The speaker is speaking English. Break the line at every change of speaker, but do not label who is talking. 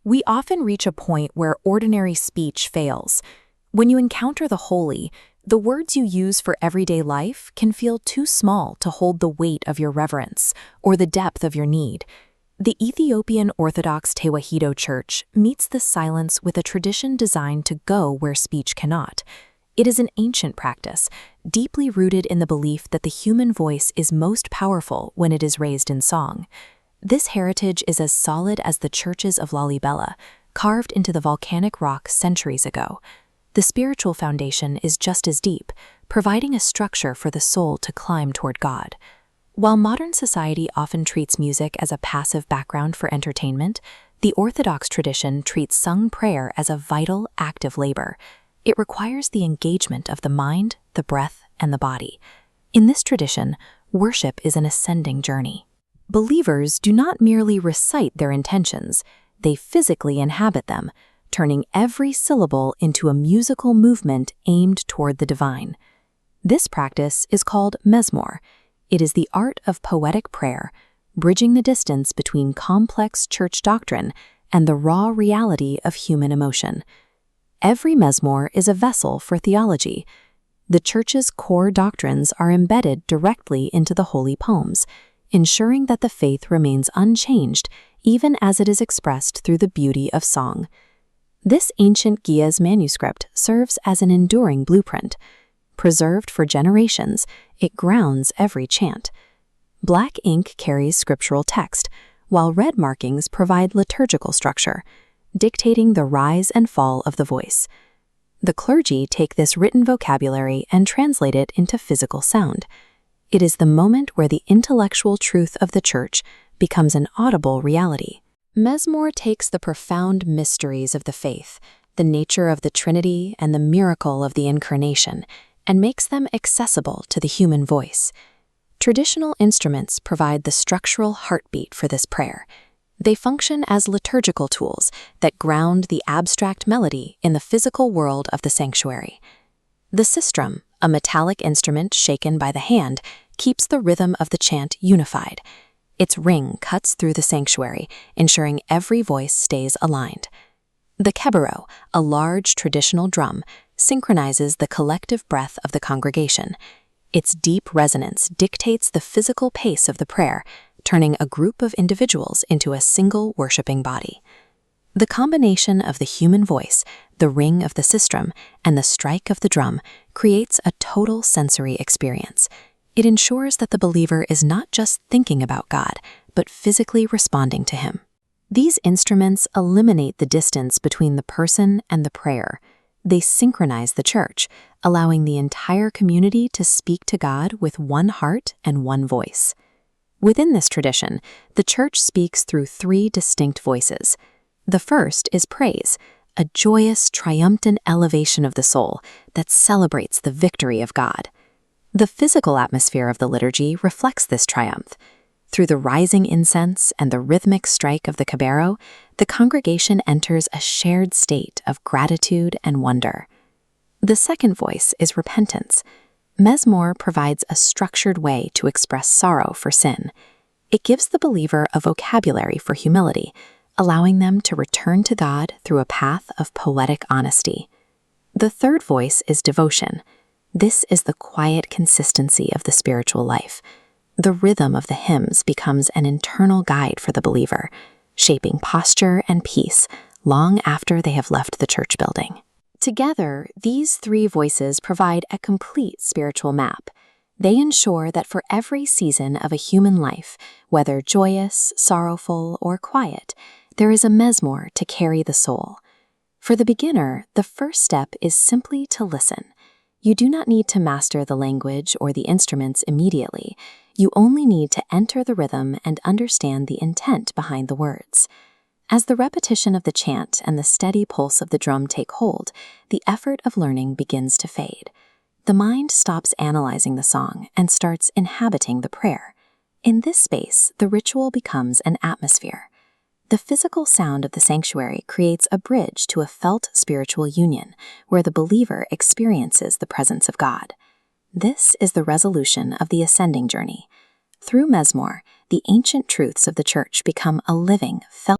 We often reach a point where ordinary speech fails. When you encounter the holy, the words you use for everyday life can feel too small to hold the weight of your reverence or the depth of your need. The Ethiopian Orthodox Tewahedo Church meets this silence with a tradition designed to go where speech cannot. It is an ancient practice, deeply rooted in the belief that the human voice is most powerful when it is raised in song. This heritage is as solid as the churches of Lalibela, carved into the volcanic rock centuries ago. The spiritual foundation is just as deep, providing a structure for the soul to climb toward God. While modern society often treats music as a passive background for entertainment, the Orthodox tradition treats sung prayer as a vital, active labor. It requires the engagement of the mind, the breath, and the body. In this tradition, worship is an ascending journey. Believers do not merely recite their intentions, they physically inhabit them, turning every syllable into a musical movement aimed toward the divine. This practice is called Mezmur. It is the art of poetic prayer, bridging the distance between complex church doctrine and the raw reality of human emotion. Every Mezmur is a vessel for theology. The Church's core doctrines are embedded directly into the holy poems, ensuring that the faith remains unchanged even as it is expressed through the beauty of song. This ancient Gia's manuscript serves as an enduring blueprint. Preserved for generations, it grounds every chant. Black ink carries scriptural text, while red markings provide liturgical structure, dictating the rise and fall of the voice. The clergy take this written vocabulary and translate it into physical sound. It is the moment where the intellectual truth of the Church becomes an audible reality. Mezmur takes the profound mysteries of the faith, the nature of the Trinity and the miracle of the Incarnation, and makes them accessible to the human voice. Traditional instruments provide the structural heartbeat for this prayer. They function as liturgical tools that ground the abstract melody in the physical world of the sanctuary. The sistrum, a metallic instrument shaken by the hand, keeps the rhythm of the chant unified. Its ring cuts through the sanctuary, ensuring every voice stays aligned. The kebero, a large traditional drum, synchronizes the collective breath of the congregation. Its deep resonance dictates the physical pace of the prayer, turning a group of individuals into a single worshiping body. The combination of the human voice, the ring of the sistrum, and the strike of the drum creates a total sensory experience. It ensures that the believer is not just thinking about God, but physically responding to Him. These instruments eliminate the distance between the person and the prayer. They synchronize the church, allowing the entire community to speak to God with one heart and one voice. Within this tradition, the church speaks through three distinct voices. The first is praise, a joyous, triumphant elevation of the soul that celebrates the victory of God. The physical atmosphere of the liturgy reflects this triumph. Through the rising incense and the rhythmic strike of the kebero, the congregation enters a shared state of gratitude and wonder. The second voice is repentance. Mezmur provides a structured way to express sorrow for sin. It gives the believer a vocabulary for humility, allowing them to return to God through a path of poetic honesty. The third voice is devotion. This is the quiet consistency of the spiritual life. The rhythm of the hymns becomes an internal guide for the believer, shaping posture and peace long after they have left the church building. Together, these three voices provide a complete spiritual map. They ensure that for every season of a human life, whether joyous, sorrowful, or quiet, there is a mezmur to carry the soul. For the beginner, the first step is simply to listen. You do not need to master the language or the instruments immediately. You only need to enter the rhythm and understand the intent behind the words. As the repetition of the chant and the steady pulse of the drum take hold, the effort of learning begins to fade. The mind stops analyzing the song and starts inhabiting the prayer. In this space, the ritual becomes an atmosphere. The physical sound of the sanctuary creates a bridge to a felt spiritual union, where the believer experiences the presence of God. This is the resolution of the ascending journey. Through Mezmur, the ancient truths of the Church become a living, felt